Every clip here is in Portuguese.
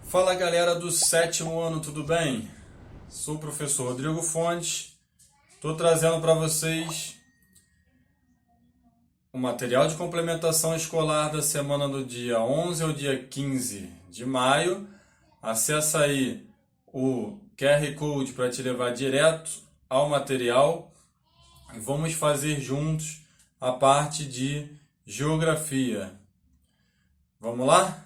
Fala galera do sétimo ano, tudo bem? Sou o professor Rodrigo Fontes, estou trazendo para vocês o material de complementação escolar da semana do dia 11 ao dia 15 de maio. Acessa aí o QR Code para te levar direto ao material e vamos fazer juntos a parte de geografia. Vamos lá?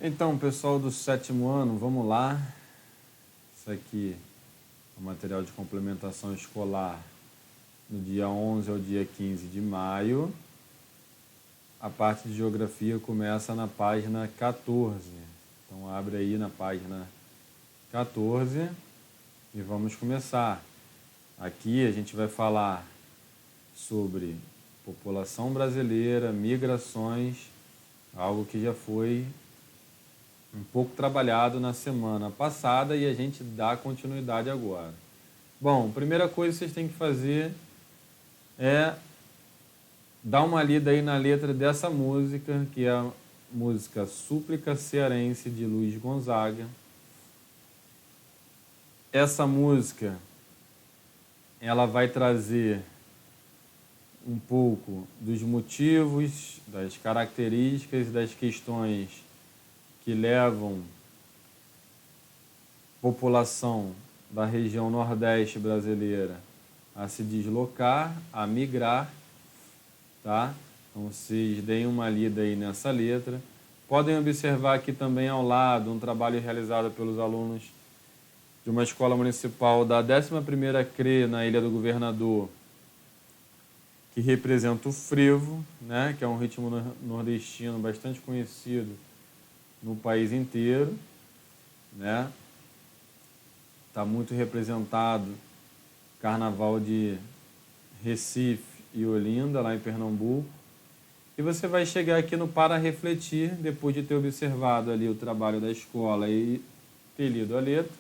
Então, pessoal do sétimo ano, vamos lá. Isso aqui é o material de complementação escolar no dia 11 ao dia 15 de maio. A parte de geografia começa na página 14. Então, abre aí na página 14 e vamos começar. Aqui a gente vai falar sobre população brasileira, migrações, algo que já foi um pouco trabalhado na semana passada e a gente dá continuidade agora. Bom, a primeira coisa que vocês têm que fazer é dar uma lida aí na letra dessa música, que é a música Súplica Cearense, de Luiz Gonzaga. Essa música, ela vai trazer um pouco dos motivos, das características e das questões que levam a população da região nordeste brasileira a se deslocar, a migrar, tá? Então, vocês deem uma lida aí nessa letra. Podem observar aqui também ao lado um trabalho realizado pelos alunos de uma escola municipal da 11ª CRE na Ilha do Governador, que representa o frevo, né? Que é um ritmo nordestino bastante conhecido no país inteiro, né? Está muito representado o Carnaval de Recife e Olinda, lá em Pernambuco. E você vai chegar aqui no Para Refletir, depois de ter observado ali o trabalho da escola e ter lido a letra,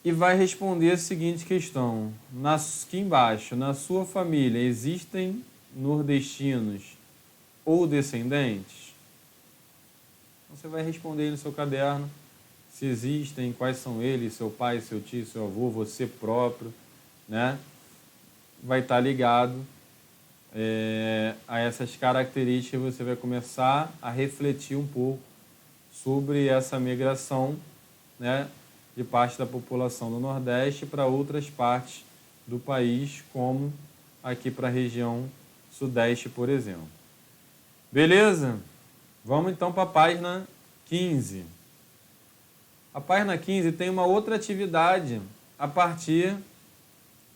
e vai responder a seguinte questão. Aqui embaixo, na sua família, existem nordestinos ou descendentes? Você vai responder aí no seu caderno se existem, quais são eles, seu pai, seu tio, seu avô, você próprio, né? Vai estar ligado a essas características. Você vai começar a refletir um pouco sobre essa migração, né, de parte da população do Nordeste para outras partes do país, como aqui para a região Sudeste, por exemplo. Beleza? Vamos então para a página 15. A página 15 tem uma outra atividade a partir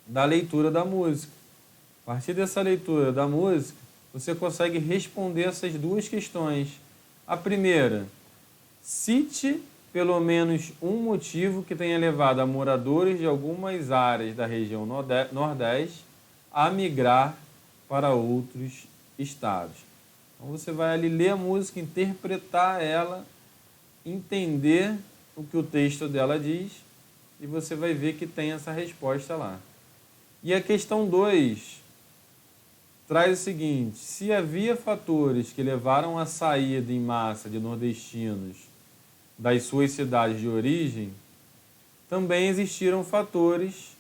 da leitura da música. A partir dessa leitura da música, você consegue responder essas duas questões. A primeira, cite pelo menos um motivo que tenha levado a moradores de algumas áreas da região Nordeste a migrar para outros estados. Então você vai ali ler a música, interpretar ela, entender o que o texto dela diz e você vai ver que tem essa resposta lá. E a questão 2 traz o seguinte: se havia fatores que levaram à saída em massa de nordestinos das suas cidades de origem, também existiram fatores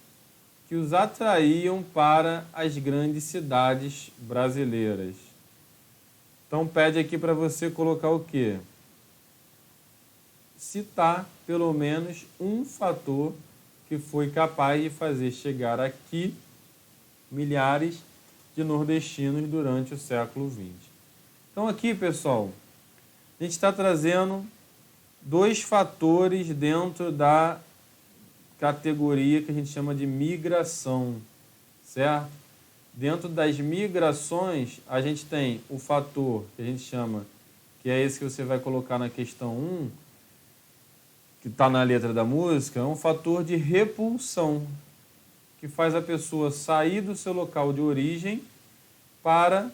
que os atraíam para as grandes cidades brasileiras. Então pede aqui para você colocar o quê? Citar pelo menos um fator que foi capaz de fazer chegar aqui milhares de nordestinos durante o século XX. Então aqui, pessoal, a gente está trazendo dois fatores dentro da categoria que a gente chama de migração, certo? Dentro das migrações, a gente tem o fator que a gente chama, que é esse que você vai colocar na questão 1, que está na letra da música, é um fator de repulsão, que faz a pessoa sair do seu local de origem para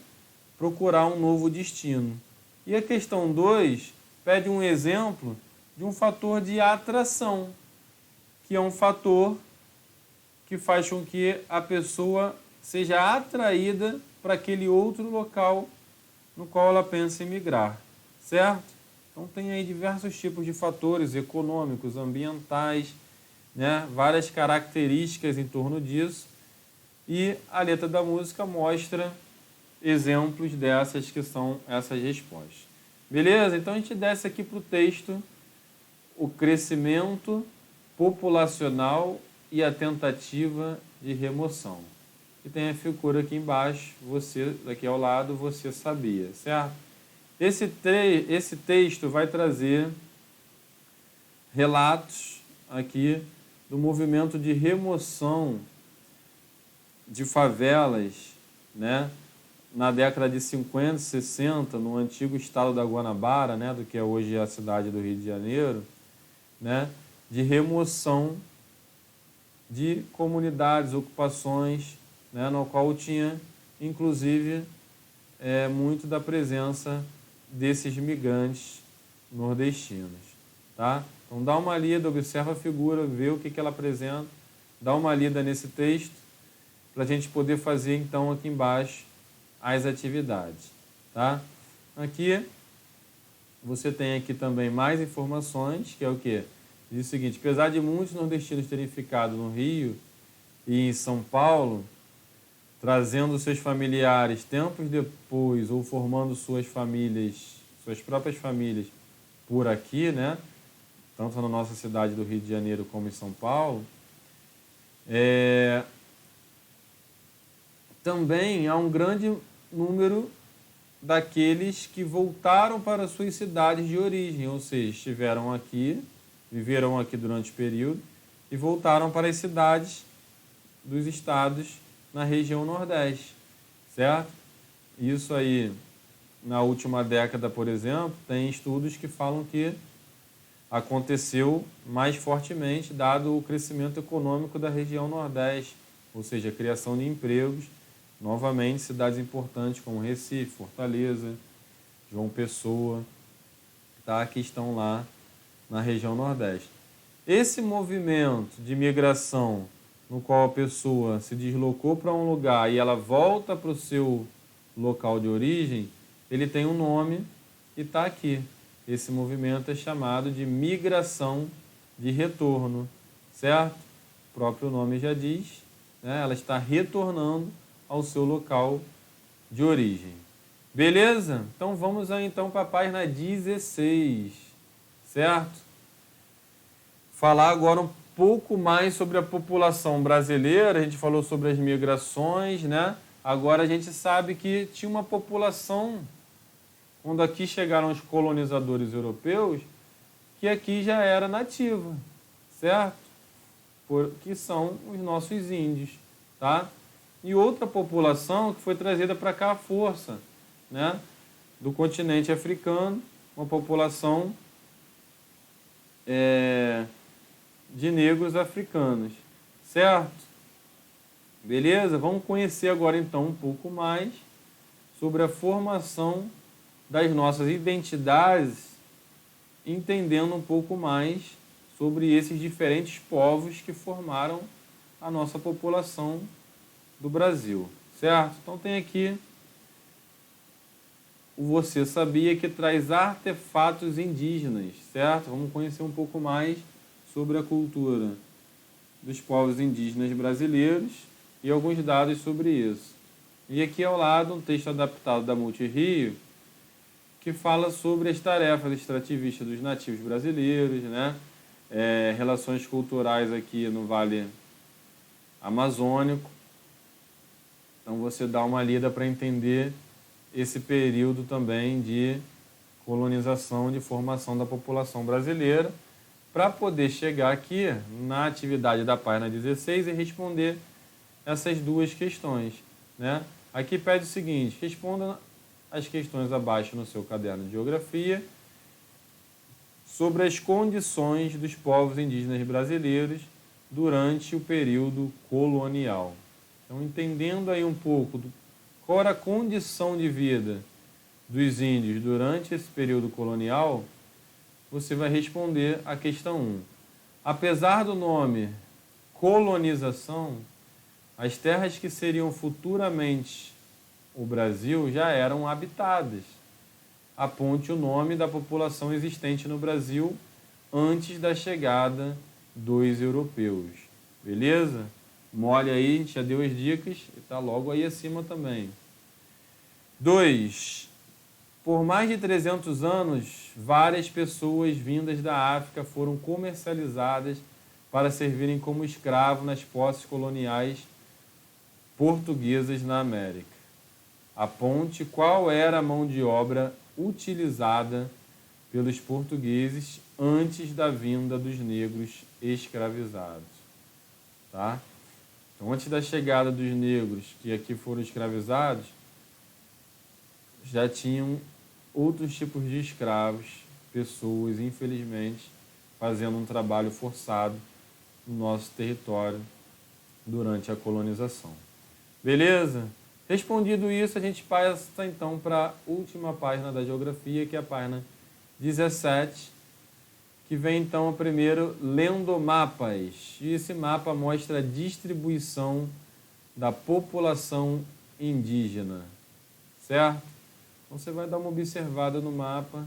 procurar um novo destino. E a questão 2 pede um exemplo de um fator de atração, que é um fator que faz com que a pessoa seja atraída para aquele outro local no qual ela pensa em migrar, certo? Então tem aí diversos tipos de fatores econômicos, ambientais, né? Várias características em torno disso, e a letra da música mostra exemplos dessas que são essas respostas. Beleza? Então a gente desce aqui para o texto o crescimento populacional e a tentativa de remoção. E tem a figura aqui embaixo, você, daqui ao lado, você sabia, certo? Esse texto vai trazer relatos aqui do movimento de remoção de favelas, né, na década de 50 e 60, no antigo estado da Guanabara, né, do que é hoje a cidade do Rio de Janeiro, né, de remoção de comunidades, ocupações, né, no qual tinha, inclusive, muito da presença desses migrantes nordestinos. Tá? Então, dá uma lida, observa a figura, vê o que ela apresenta, dá uma lida nesse texto, para a gente poder fazer, então, aqui embaixo, as atividades. Tá? Aqui, você tem aqui também mais informações, que é o quê? Diz o seguinte: apesar de muitos nordestinos terem ficado no Rio e em São Paulo, trazendo seus familiares tempos depois ou formando suas famílias, suas próprias famílias por aqui, né? Tanto na nossa cidade do Rio de Janeiro como em São Paulo, também há um grande número daqueles que voltaram para suas cidades de origem, ou seja, estiveram aqui, viveram aqui durante o período e voltaram para as cidades dos estados na região Nordeste, certo? Isso aí, na última década, por exemplo, tem estudos que falam que aconteceu mais fortemente dado o crescimento econômico da região Nordeste, ou seja, a criação de empregos, novamente cidades importantes como Recife, Fortaleza, João Pessoa, tá? Que estão lá na região Nordeste. Esse movimento de migração no qual a pessoa se deslocou para um lugar e ela volta para o seu local de origem, ele tem um nome e está aqui. Esse movimento é chamado de migração de retorno, certo? O próprio nome já diz, né? Ela está retornando ao seu local de origem. Beleza? Então vamos aí, então, para a página 16, certo? Falar agora um pouco mais sobre a população brasileira. A gente falou sobre as migrações, né? Agora a gente sabe que tinha uma população, quando aqui chegaram os colonizadores europeus, que aqui já era nativa, certo? Que são os nossos índios, tá? E outra população que foi trazida para cá à força, né? Do continente africano, uma população de negros africanos, certo? Beleza? Vamos conhecer agora então um pouco mais sobre a formação das nossas identidades, entendendo um pouco mais sobre esses diferentes povos que formaram a nossa população do Brasil, certo? Então tem aqui o Você Sabia, que traz artefatos indígenas, certo? Vamos conhecer um pouco mais sobre a cultura dos povos indígenas brasileiros e alguns dados sobre isso. E aqui ao lado um texto adaptado da Multirio, que fala sobre as tarefas extrativistas dos nativos brasileiros, né? Relações culturais aqui no Vale Amazônico. Então você dá uma lida para entender esse período também de colonização, de formação da população brasileira, para poder chegar aqui na atividade da página 16 e responder essas duas questões, né? Aqui pede o seguinte: responda as questões abaixo no seu caderno de geografia sobre as condições dos povos indígenas brasileiros durante o período colonial. Então, entendendo aí um pouco qual era a condição de vida dos índios durante esse período colonial, você vai responder a questão 1. Apesar do nome colonização, as terras que seriam futuramente o Brasil já eram habitadas. Aponte o nome da população existente no Brasil antes da chegada dos europeus. Beleza? Mole aí, a gente já deu as dicas e está logo aí acima também. 2. Por mais de 300 anos, várias pessoas vindas da África foram comercializadas para servirem como escravos nas posses coloniais portuguesas na América. Aponte qual era a mão de obra utilizada pelos portugueses antes da vinda dos negros escravizados. Tá? Então, antes da chegada dos negros que aqui foram escravizados, já tinham outros tipos de escravos, pessoas, infelizmente, fazendo um trabalho forçado no nosso território durante a colonização. Beleza? Respondido isso, a gente passa então para a última página da geografia, que é a página 17, que vem então primeiro lendo mapas. E esse mapa mostra a distribuição da população indígena, certo? Então você vai dar uma observada no mapa,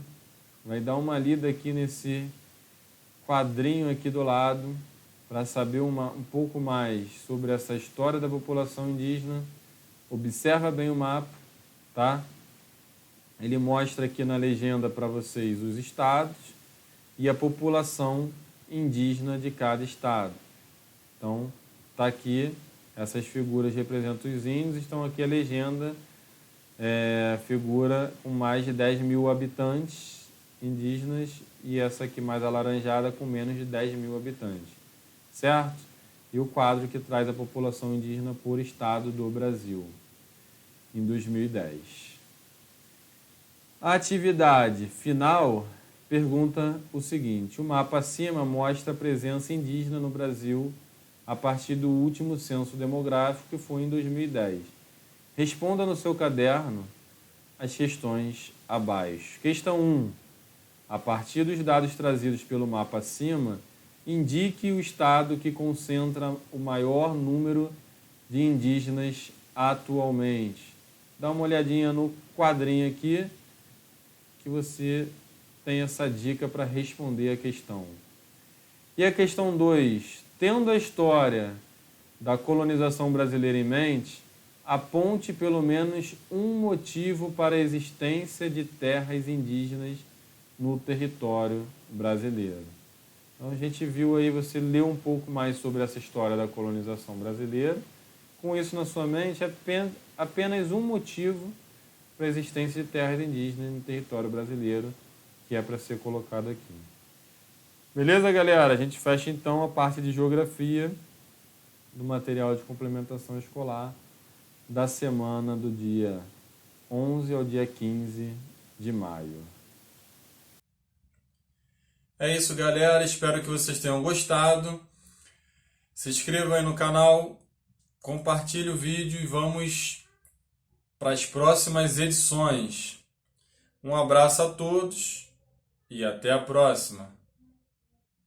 vai dar uma lida aqui nesse quadrinho aqui do lado, para saber um pouco mais sobre essa história da população indígena. Observa bem o mapa, tá? Ele mostra aqui na legenda para vocês os estados e a população indígena de cada estado. Então, tá aqui, essas figuras representam os índios, estão aqui a legenda, figura com mais de 10 mil habitantes indígenas e essa aqui mais alaranjada com menos de 10 mil habitantes, certo? E o quadro que traz a população indígena por estado do Brasil, em 2010. A atividade final pergunta o seguinte: o mapa acima mostra a presença indígena no Brasil a partir do último censo demográfico, que foi em 2010. Responda no seu caderno as questões abaixo. Questão 1. A partir dos dados trazidos pelo mapa acima, indique o estado que concentra o maior número de indígenas atualmente. Dá uma olhadinha no quadrinho aqui, que você tem essa dica para responder a questão. E a questão 2. Tendo a história da colonização brasileira em mente, aponte pelo menos um motivo para a existência de terras indígenas no território brasileiro. Então a gente viu aí, você leu um pouco mais sobre essa história da colonização brasileira. Com isso na sua mente, apenas um motivo para a existência de terras indígenas no território brasileiro, que é para ser colocado aqui. Beleza, galera? A gente fecha então a parte de geografia do material de complementação escolar da semana do dia 11 ao dia 15 de maio. É isso, galera. Espero que vocês tenham gostado. Se inscrevam aí no canal, compartilhe o vídeo e vamos para as próximas edições. Um abraço a todos e até a próxima.